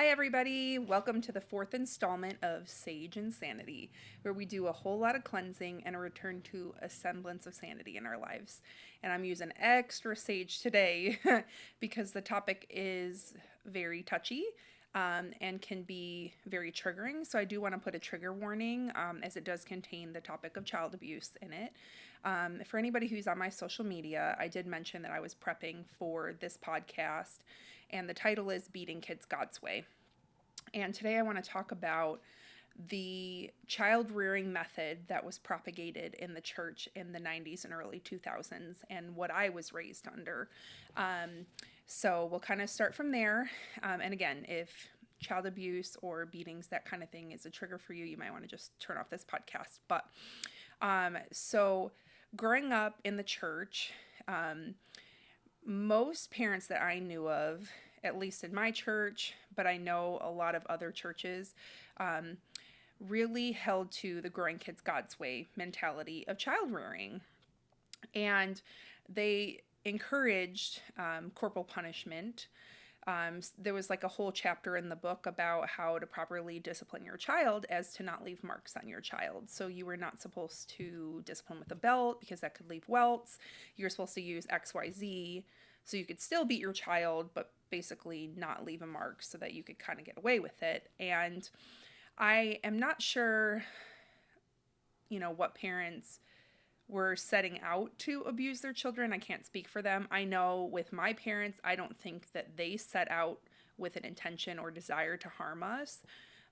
Hi, everybody. Welcome to the fourth installment of Sage and Sanity, where we do a whole lot of cleansing and a return to a semblance of sanity in our lives. And I'm using extra sage today because the topic is very touchy and can be very triggering. So I do want to put a trigger warning as it does contain the topic of child abuse in it. For anybody who's on my social media, I did mention that I was prepping for this podcast, and the title is Beating Kids God's Way. And today I want to talk about the child rearing method that was propagated in the church in the 90s and early 2000s and what I was raised under. So we'll kind of start from there. And again, if child abuse or beatings, that kind of thing is a trigger for you, you might want to just turn off this podcast. But so growing up in the church, most parents that I knew of, at least in my church, but I know a lot of other churches, really held to the growing kids God's way mentality of child rearing. And they encouraged corporal punishment. There was like a whole chapter in the book about how to properly discipline your child as to not leave marks on your child. So you were not supposed to discipline with a belt because that could leave welts. You're supposed to use XYZ so you could still beat your child, but basically not leave a mark so that you could kind of get away with it. And I am not sure, what parents were setting out to abuse their children. I can't speak for them. I know with my parents, I don't think that they set out with an intention or desire to harm us,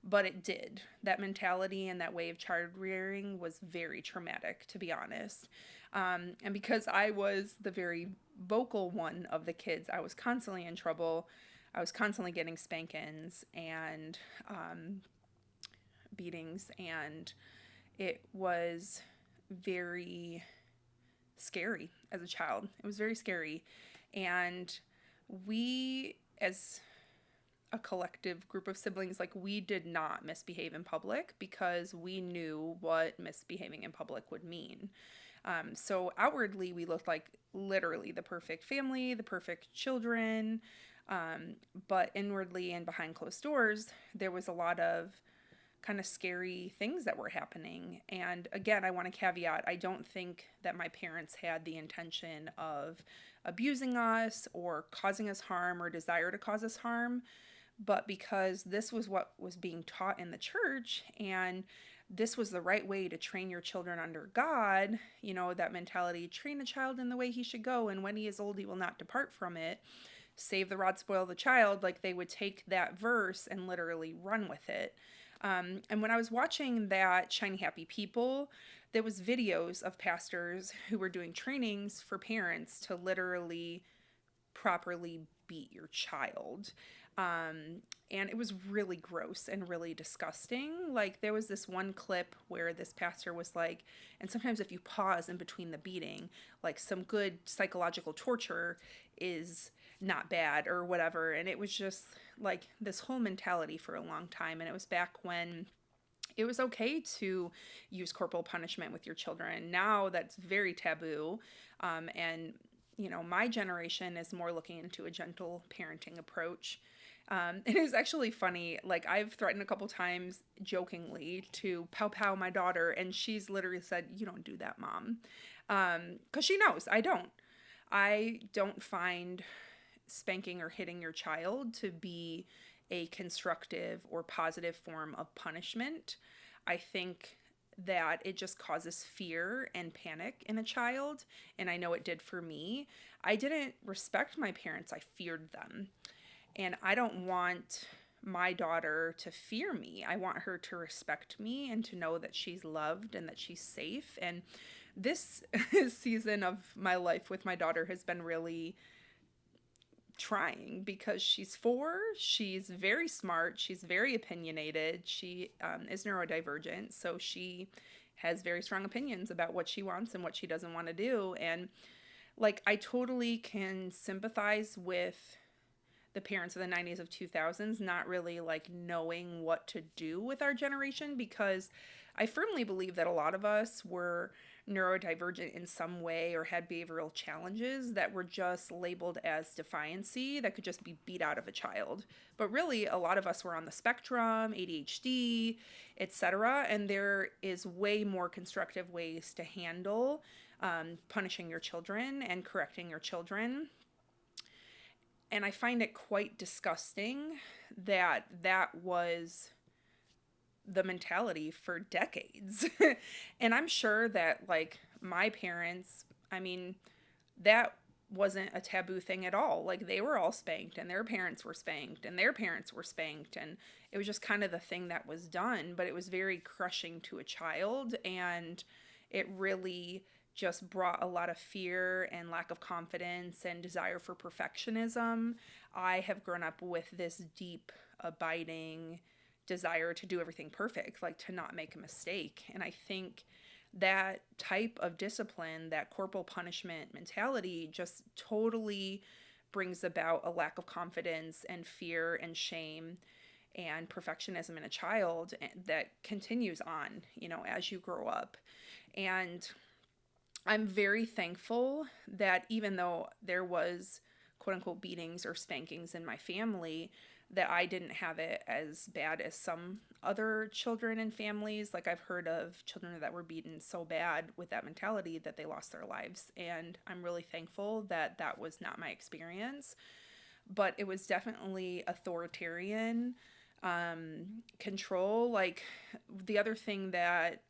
but it did. That mentality and that way of child rearing was very traumatic, to be honest. And because I was the very vocal one of the kids, I was constantly in trouble. I was constantly getting spankings and beatings, and it was very scary as a child. It was very scary. And we, as a collective group of siblings, we did not misbehave in public because we knew what misbehaving in public would mean. So outwardly, we looked like literally the perfect family, the perfect children. But inwardly and behind closed doors, there was a lot of kind of scary things that were happening. And again, I want to caveat, I don't think that my parents had the intention of abusing us or causing us harm or desire to cause us harm, but because this was what was being taught in the church and this was the right way to train your children under God, that mentality, train a child in the way he should go, and when he is old, he will not depart from it. Save the rod, spoil the child. They would take that verse and literally run with it. And when I was watching that Shiny Happy People, there was videos of pastors who were doing trainings for parents to literally properly beat your child. And it was really gross and really disgusting. There was this one clip where this pastor was like, and sometimes if you pause in between the beating, some good psychological torture is not bad or whatever. And it was just this whole mentality for a long time. And it was back when it was okay to use corporal punishment with your children. Now that's very taboo. And my generation is more looking into a gentle parenting approach. It is actually funny. I've threatened a couple times jokingly to pow my daughter, and she's literally said, "You don't do that, Mom." 'Cause she knows I don't. I don't find spanking or hitting your child to be a constructive or positive form of punishment. I think that it just causes fear and panic in a child, and I know it did for me. I didn't respect my parents, I feared them. And I don't want my daughter to fear me. I want her to respect me and to know that she's loved and that she's safe. And this season of my life with my daughter has been really trying because she's 4, she's very smart, she's very opinionated, she is neurodivergent, so she has very strong opinions about what she wants and what she doesn't want to do. And I totally can sympathize with the parents of the 90s of 2000s not really knowing what to do with our generation, because I firmly believe that a lot of us were neurodivergent in some way or had behavioral challenges that were just labeled as defiancy that could just be beat out of a child. But really, a lot of us were on the spectrum, ADHD, etc. And there is way more constructive ways to handle punishing your children and correcting your children. And I find it quite disgusting that that was the mentality for decades. And I'm sure that, like, my parents, I mean, that wasn't a taboo thing at all. Like, they were all spanked, and their parents were spanked, and their parents were spanked, and it was just kind of the thing that was done. But it was very crushing to a child, and it really just brought a lot of fear and lack of confidence and desire for perfectionism. I have grown up with this deep, abiding desire to do everything perfect, like to not make a mistake. And I think that type of discipline, that corporal punishment mentality, just totally brings about a lack of confidence and fear and shame and perfectionism in a child that continues on, as you grow up. And I'm very thankful that even though there was quote unquote beatings or spankings in my family, that I didn't have it as bad as some other children and families. Like, I've heard of children that were beaten so bad with that mentality that they lost their lives. And I'm really thankful that that was not my experience. But it was definitely authoritarian control. Like, the other thing that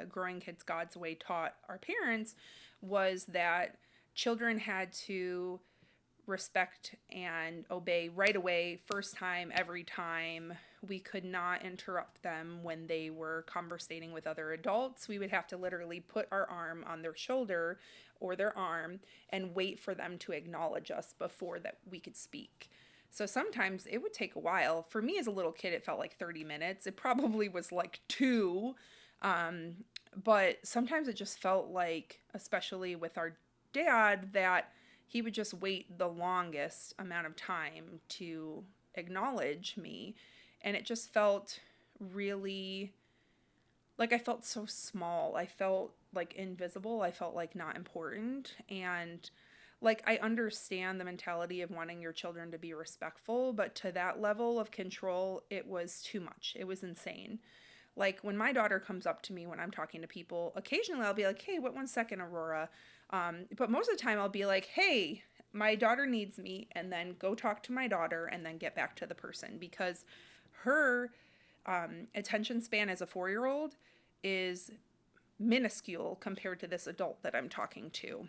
Growing Kids God's Way taught our parents was that children had to respect and obey right away, first time, every time. We could not interrupt them when they were conversating with other adults. We would have to literally put our arm on their shoulder or their arm and wait for them to acknowledge us before that we could speak. So sometimes it would take a while. For me as a little kid, it felt like 30 minutes. It probably was like 2. But sometimes it just felt like, especially with our dad, that he would just wait the longest amount of time to acknowledge me. And it just felt really like I felt so small. I felt like invisible. I felt like not important. And like, I understand the mentality of wanting your children to be respectful, but to that level of control, it was too much. It was insane. Like, when my daughter comes up to me when I'm talking to people, occasionally I'll be like, hey, wait 1 second, Aurora. But most of the time I'll be like, hey, my daughter needs me, and then go talk to my daughter and then get back to the person, because her attention span as a 4-year-old is minuscule compared to this adult that I'm talking to.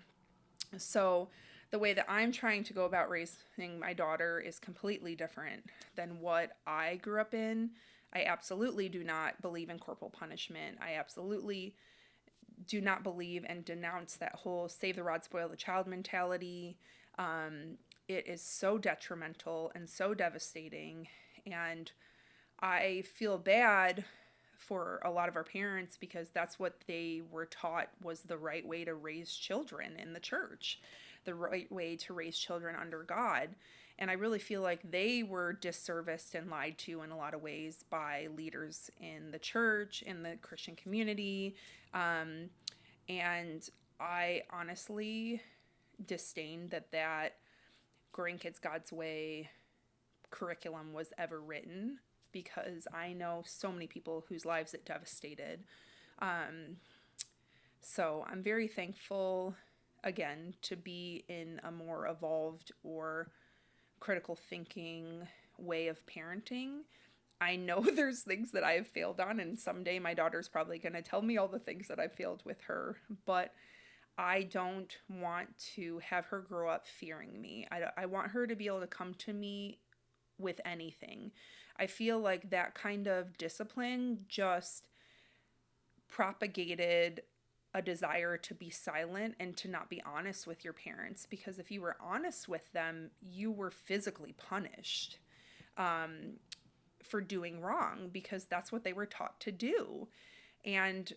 So the way that I'm trying to go about raising my daughter is completely different than what I grew up in. I absolutely do not believe in corporal punishment. I absolutely do not believe and denounce that whole save the rod, spoil the child mentality. It is so detrimental and so devastating. And I feel bad for a lot of our parents, because that's what they were taught was the right way to raise children in the church, the right way to raise children under God. And I really feel like they were disserviced and lied to in a lot of ways by leaders in the church, in the Christian community. And I honestly disdain that Growing Kids God's Way curriculum was ever written, because I know so many people whose lives it devastated. So I'm very thankful, again, to be in a more evolved or critical thinking way of parenting. I know there's things that I have failed on, and someday my daughter's probably going to tell me all the things that I failed with her, but I don't want to have her grow up fearing me. I want her to be able to come to me with anything. I feel like that kind of discipline just propagated a desire to be silent and to not be honest with your parents, because if you were honest with them, you were physically punished for doing wrong, because that's what they were taught to do. And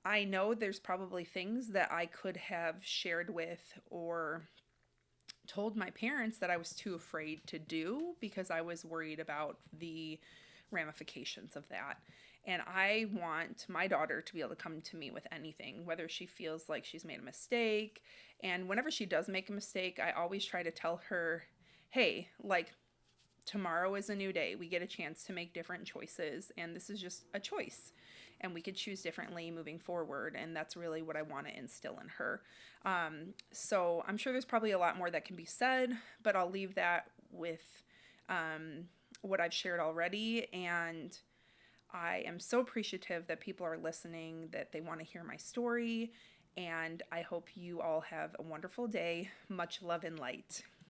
I know there's probably things that I could have shared with or told my parents that I was too afraid to do, because I was worried about the ramifications of that. And I want my daughter to be able to come to me with anything, whether she feels like she's made a mistake. And whenever she does make a mistake, I always try to tell her, hey, like, tomorrow is a new day. We get a chance to make different choices, and this is just a choice. And we could choose differently moving forward, and that's really what I want to instill in her. So I'm sure there's probably a lot more that can be said, but I'll leave that with what I've shared already. And I am so appreciative that people are listening, that they want to hear my story, and I hope you all have a wonderful day. Much love and light.